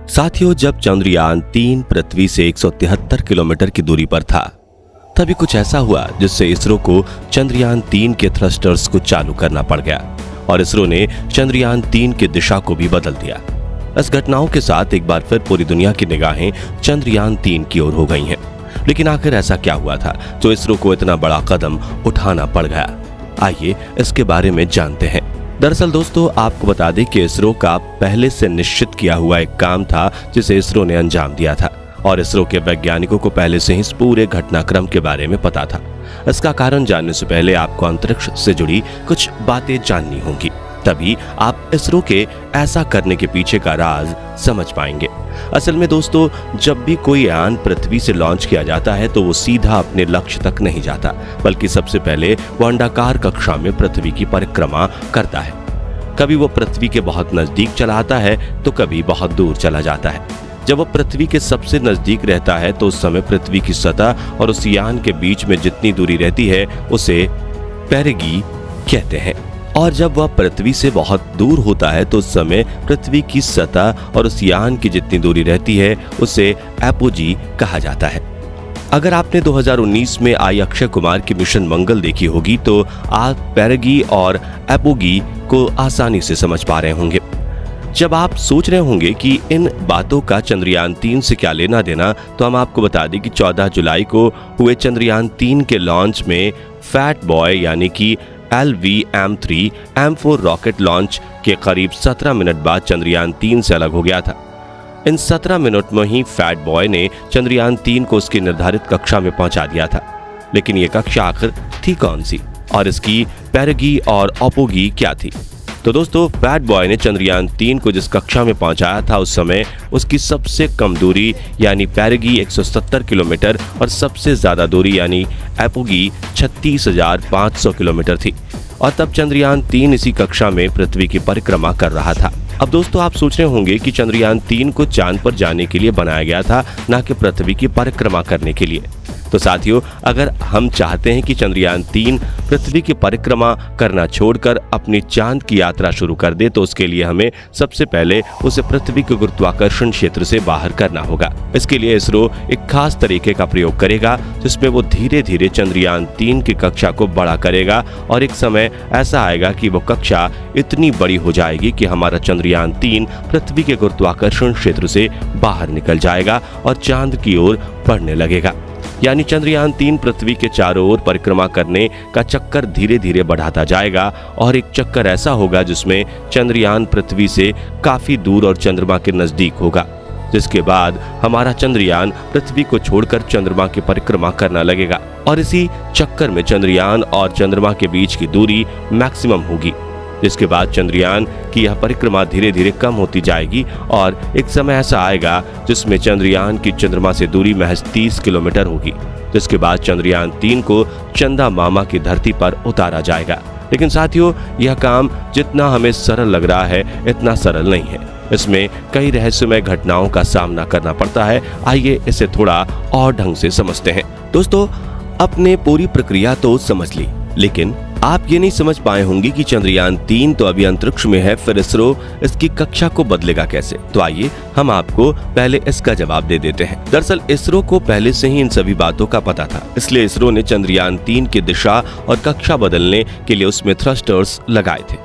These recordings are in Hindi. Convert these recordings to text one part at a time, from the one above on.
साथियों, जब चंद्रयान 3 पृथ्वी से 173 किलोमीटर की दूरी पर था, तभी कुछ ऐसा हुआ जिससे इसरो को चंद्रयान 3 के थ्रस्टर्स को चालू करना पड़ गया और इसरो ने चंद्रयान 3 की दिशा को भी बदल दिया। इस घटनाओं के साथ एक बार फिर पूरी दुनिया की निगाहें चंद्रयान 3 की ओर हो गई हैं। लेकिन आखिर ऐसा क्या हुआ था जो इसरो को इतना बड़ा कदम उठाना पड़ गया? आइए इसके बारे में जानते हैं। दरअसल दोस्तों, आपको बता दें कि इसरो का पहले से निश्चित किया हुआ एक काम था जिसे इसरो ने अंजाम दिया था और इसरो के वैज्ञानिकों को पहले से ही इस पूरे घटनाक्रम के बारे में पता था। इसका कारण जानने से पहले आपको अंतरिक्ष से जुड़ी कुछ बातें जाननी होंगी, तभी आप इसरो के ऐसा करने के पीछे का राज समझ पाएंगे। असल में दोस्तों, जब भी कोई यान पृथ्वी से लॉन्च किया जाता है तो वो सीधा अपने लक्ष्य तक नहीं जाता, बल्कि सबसे पहले वो अंडाकार कक्षा में पृथ्वी की परिक्रमा करता है। कभी वो पृथ्वी के बहुत नजदीक चला आता है तो कभी बहुत दूर चला जाता है। जब वो पृथ्वी के सबसे नजदीक रहता है तो उस समय पृथ्वी की सतह और उस यान के बीच में जितनी दूरी रहती है उसे पेरिगी कहते हैं, और जब वह पृथ्वी से बहुत दूर होता है तो उस समय पृथ्वी की सतह और उस यान की जितनी दूरी रहती है उसे एपोजी कहा जाता है। अगर आपने 2019 में आई अक्षय कुमार की मिशन मंगल देखी होगी तो आप पेरिगी और एपोगी को आसानी से समझ पा रहे होंगे। जब आप सोच रहे होंगे कि इन बातों का चंद्रयान 3 से क्या लेना देना, तो हम आपको बता दें कि 14 जुलाई को हुए चंद्रयान 3 के लॉन्च में फैट बॉय यानी कि LVM-3 M4 रॉकेट लॉन्च के करीब 17 मिनट बाद चंद्रयान 3 से अलग हो गया था। इन 17 मिनट में ही फैट बॉय ने चंद्रयान 3 को उसकी निर्धारित कक्षा में पहुंचा दिया था। लेकिन ये कक्षा आखिर थी कौन सी और इसकी पेरिगी और एपोगी क्या थी? तो दोस्तों, फैट बॉय ने चंद्रयान 3 को जिस कक्षा में पहुंचाया था उस समय उसकी सबसे कम दूरी यानी पेरिगी 170 किलोमीटर और सबसे ज्यादा दूरी यानी एपोगी 36,500 किलोमीटर थी, और तब चंद्रयान 3 इसी कक्षा में पृथ्वी की परिक्रमा कर रहा था। अब दोस्तों, आप सोच रहे होंगे कि चंद्रयान 3 को चांद पर जाने के लिए बनाया गया था, ना कि पृथ्वी की परिक्रमा करने के लिए। तो साथियों, अगर हम चाहते हैं कि चंद्रयान 3 पृथ्वी की परिक्रमा करना छोड़कर अपनी चांद की यात्रा शुरू कर दे, तो उसके लिए हमें सबसे पहले उसे पृथ्वी के गुरुत्वाकर्षण क्षेत्र से बाहर करना होगा। इसके लिए इसरो एक खास तरीके का प्रयोग करेगा जिसमें वो धीरे धीरे चंद्रयान 3 की कक्षा को बड़ा करेगा और एक समय ऐसा आएगा कि वो कक्षा इतनी बड़ी हो जाएगी कि हमारा चंद्रयान 3 पृथ्वी के गुरुत्वाकर्षण क्षेत्र से बाहर निकल जाएगा और चांद की ओर बढ़ने लगेगा। यानी चंद्रयान 3 पृथ्वी के चारों ओर परिक्रमा करने का चक्कर धीरे धीरे बढ़ाता जाएगा और एक चक्कर ऐसा होगा जिसमें चंद्रयान पृथ्वी से काफी दूर और चंद्रमा के नजदीक होगा, जिसके बाद हमारा चंद्रयान पृथ्वी को छोड़कर चंद्रमा की परिक्रमा करना लगेगा और इसी चक्कर में चंद्रयान और चंद्रमा के बीच की दूरी मैक्सिमम होगी, जिसके बाद चंद्रयान की यह परिक्रमा धीरे धीरे कम होती जाएगी और एक समय ऐसा आएगा जिसमें चंद्रयान की चंद्रमा से दूरी महज 30 किलोमीटर होगी, जिसके बाद चंद्रयान 3 को चंदा मामा की धरती पर उतारा जाएगा। लेकिन साथियों, यह काम जितना हमें सरल लग रहा है इतना सरल नहीं है। इसमें कई रहस्यमय घटनाओं का सामना करना पड़ता है। आइए इसे थोड़ा और ढंग से समझते हैं। दोस्तों, अपने पूरी प्रक्रिया तो समझ ली, लेकिन आप ये नहीं समझ पाए होंगे कि चंद्रयान 3 तो अभी अंतरिक्ष में है, फिर इसरो इसकी कक्षा को बदलेगा कैसे? तो आइए हम आपको पहले इसका जवाब दे देते हैं। दरअसल इसरो को पहले से ही इन सभी बातों का पता था, इसलिए इसरो ने चंद्रयान 3 की दिशा और कक्षा बदलने के लिए उसमें थ्रस्टर्स लगाए थे।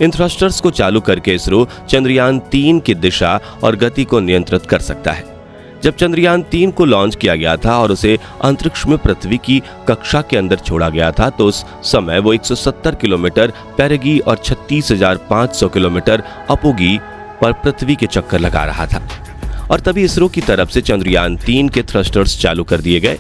इन थ्रस्टर्स को चालू करके इसरो चंद्रयान 3 की दिशा और गति को नियंत्रित कर सकता है। जब चंद्रयान 3 को लॉन्च किया गया था और उसे अंतरिक्ष में पृथ्वी की कक्षा के अंदर छोड़ा गया था तो उस समय वो 170 किलोमीटर पेरिगी और 36,500 किलोमीटर एपोगी पर पृथ्वी के चक्कर लगा रहा था, और तभी इसरो की तरफ से चंद्रयान 3 के थ्रस्टर्स चालू कर दिए गए।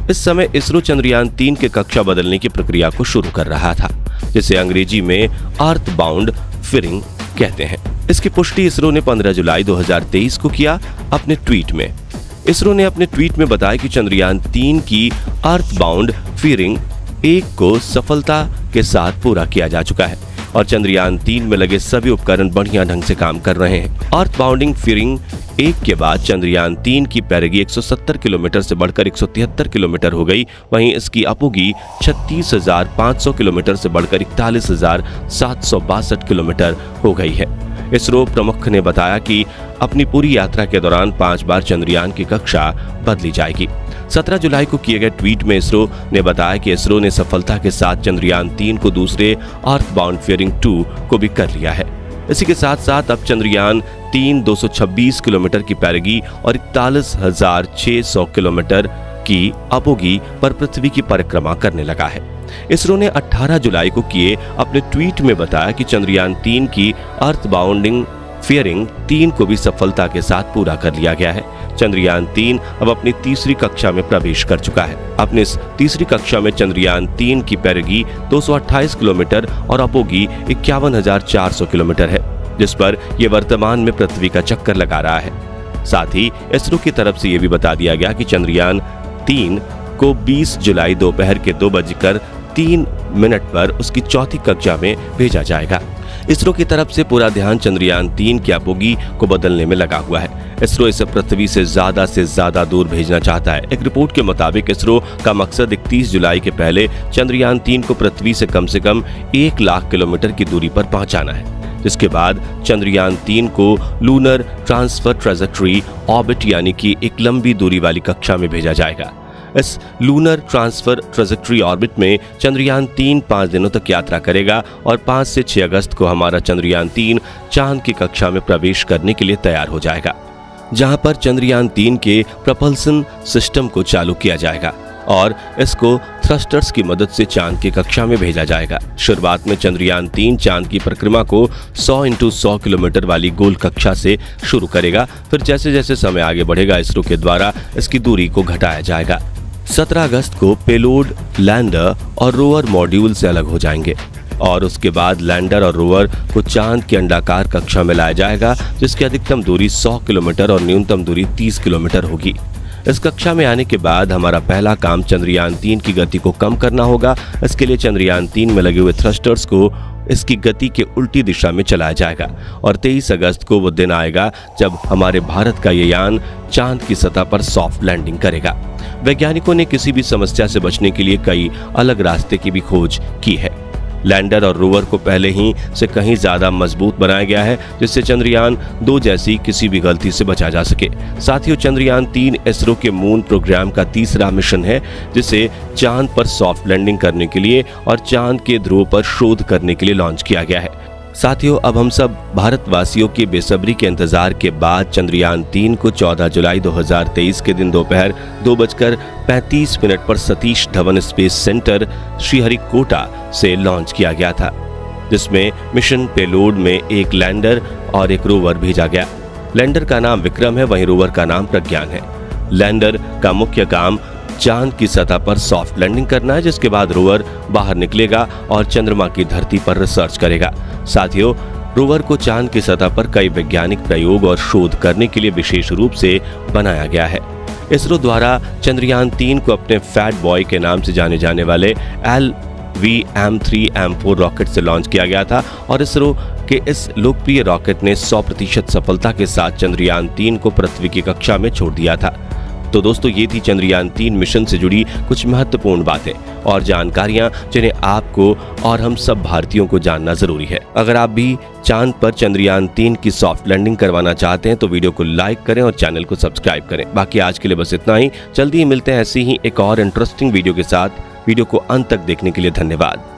इस समय इसरो चंद्रयान 3 के कक्षा बदलने की प्रक्रिया को शुरू कर रहा था, जिसे अंग्रेजी में अर्थ बाउंड फिरिंग कहते हैं। इसकी पुष्टि इसरो ने 15 जुलाई 2023 को किया अपने ट्वीट में। इसरो ने अपने ट्वीट में बताया कि चंद्रयान 3 की अर्थ बाउंड फिरिंग 1 को सफलता के साथ पूरा किया जा चुका है और चंद्रयान 3 में लगे सभी उपकरण बढ़िया ढंग से काम कर रहे हैं। अर्थ बाउंडिंग फिरिंग 1 के बाद चंद्रयान 3 की पेरिगी 170 किलोमीटर से बढ़कर 173 किलोमीटर हो गई, वहीं इसकी एपोगी 36,500 किलोमीटर से बढ़कर 41,762 किलोमीटर हो गई है। इसरो प्रमुख ने बताया कि अपनी पूरी यात्रा के दौरान 5 बार चंद्रयान की कक्षा बदली जाएगी। 17 जुलाई को किए गए ट्वीट में इसरो ने बताया कि इसरो ने सफलता के साथ चंद्रयान 3 को दूसरे अर्थबाउंड फेयरिंग 2 को भी कर लिया है। इसी के साथ साथ अब चंद्रयान 3 226 किलोमीटर की पैरगी और 41,600 किलोमीटर की अपोगी पर पृथ्वी की परिक्रमा करने लगा है। इसरो ने 18 जुलाई को किए अपने ट्वीट में बताया कि चंद्रयान 3 की अर्थबाउंडिंग फेयरिंग 3 को भी सफलता के साथ पूरा कर लिया गया है। चंद्रयान 3 अब अपनी तीसरी कक्षा में प्रवेश कर चुका है। अपनी इस तीसरी कक्षा में चंद्रयान 3 की पैरगी 228 किलोमीटर और अपोगी 51,400 किलोमीटर है, जिस पर यह वर्तमान में पृथ्वी का चक्कर लगा रहा है। साथ ही इसरो की तरफ से यह भी बता दिया गया कि चंद्रयान 3 को 20 जुलाई दोपहर के 2:03 पर उसकी चौथी कक्षा में भेजा जाएगा। इसरो की तरफ से पूरा ध्यान चंद्रयान 3 की अपोगी को बदलने में लगा हुआ है। इसरो इसे पृथ्वी से ज्यादा दूर भेजना चाहता है। एक रिपोर्ट के मुताबिक इसरो का मकसद 31 जुलाई के पहले चंद्रयान 3 को पृथ्वी से कम 1 लाख किलोमीटर की दूरी पर पहुंचाना है, जिसके बाद चंद्रयान 3 को लूनर ट्रांसफर ट्रेजेक्टरी ऑर्बिट यानी कि एक लंबी दूरी वाली कक्षा में भेजा जाएगा। इस लूनर ट्रांसफर ट्रेजेक्टरी ऑर्बिट में चंद्रयान 3 5 दिनों तक यात्रा करेगा और 5 से 6 अगस्त को हमारा चंद्रयान 3 चांद की कक्षा में प्रवेश करने के लिए तैयार हो जाएगा, जहां पर चंद्रयान 3 के प्रपल्सन सिस्टम को चालू किया जाएगा और इसको थ्रस्टर्स की मदद से चांद की कक्षा में भेजा जाएगा। शुरुआत में चंद्रयान 3 चांद की परिक्रमा को 100 × 100 किलोमीटर वाली गोल कक्षा से शुरू करेगा। फिर जैसे जैसे समय आगे बढ़ेगा इसरो के द्वारा इसकी दूरी को घटाया जाएगा। 17 अगस्त को पेलोड, लैंडर और रोवर मॉड्यूल से अलग हो जाएंगे और उसके बाद लैंडर और रोवर को चांद की अंडाकार कक्षा में लाया जाएगा, जिसकी अधिकतम दूरी 100 किलोमीटर और न्यूनतम दूरी 30 किलोमीटर होगी। इस कक्षा में आने के बाद हमारा पहला काम चंद्रयान 3 की गति को कम करना होगा। इसके लिए चंद्रयान 3 में लगे हुए थ्रस्टर्स को इसकी गति के उल्टी दिशा में चलाया जाएगा और 23 अगस्त को वो दिन आएगा जब हमारे भारत का ये यान चांद की सतह पर सॉफ्ट लैंडिंग करेगा। वैज्ञानिकों ने किसी भी समस्या से बचने के लिए कई अलग रास्ते की भी खोज की है। लैंडर और रोवर को पहले ही से कहीं ज्यादा मजबूत बनाया गया है, जिससे चंद्रयान 2 जैसी किसी भी गलती से बचा जा सके। साथियों, चंद्रयान 3 इसरो के मून प्रोग्राम का तीसरा मिशन है, जिसे चांद पर सॉफ्ट लैंडिंग करने के लिए और चांद के ध्रुव पर शोध करने के लिए लॉन्च किया गया है। साथियों, अब हम सब भारतवासियों की बेसब्री के इंतजार के बाद चंद्रयान 3 को 14 जुलाई 2023 के दिन दोपहर 2:35 पर सतीश धवन स्पेस सेंटर श्रीहरिकोटा से लॉन्च किया गया था, जिसमें मिशन पेलोड में एक लैंडर और एक रोवर भेजा गया। लैंडर का नाम विक्रम है, वहीं रोवर का नाम प्रज्ञान है। लैंडर का मुख्य काम चांद की सतह पर सॉफ्ट लैंडिंग करना है, जिसके बाद रोवर बाहर निकलेगा और चंद्रमा की धरती पर रिसर्च करेगा। साथियों, रोवर को चांद की सतह पर कई वैज्ञानिक प्रयोग और शोध करने के लिए विशेष रूप से बनाया गया है। इसरो द्वारा चंद्रयान 3 को अपने फैट बॉय के नाम से जाने जाने वाले LVM-3M4 रॉकेट से लॉन्च किया गया था और इसरो के इस लोकप्रिय रॉकेट ने 100% सफलता के साथ चंद्रयान 3 को पृथ्वी की कक्षा में छोड़ दिया था। तो दोस्तों, ये थी चंद्रयान 3 मिशन से जुड़ी कुछ महत्वपूर्ण बातें और जानकारियां, जिन्हें आपको और हम सब भारतीयों को जानना जरूरी है। अगर आप भी चांद पर चंद्रयान 3 की सॉफ्ट लैंडिंग करवाना चाहते हैं तो वीडियो को लाइक करें और चैनल को सब्सक्राइब करें। बाकी आज के लिए बस इतना ही। जल्दी ही मिलते हैं ऐसी ही एक और इंटरेस्टिंग वीडियो के साथ। वीडियो को अंत तक देखने के लिए धन्यवाद।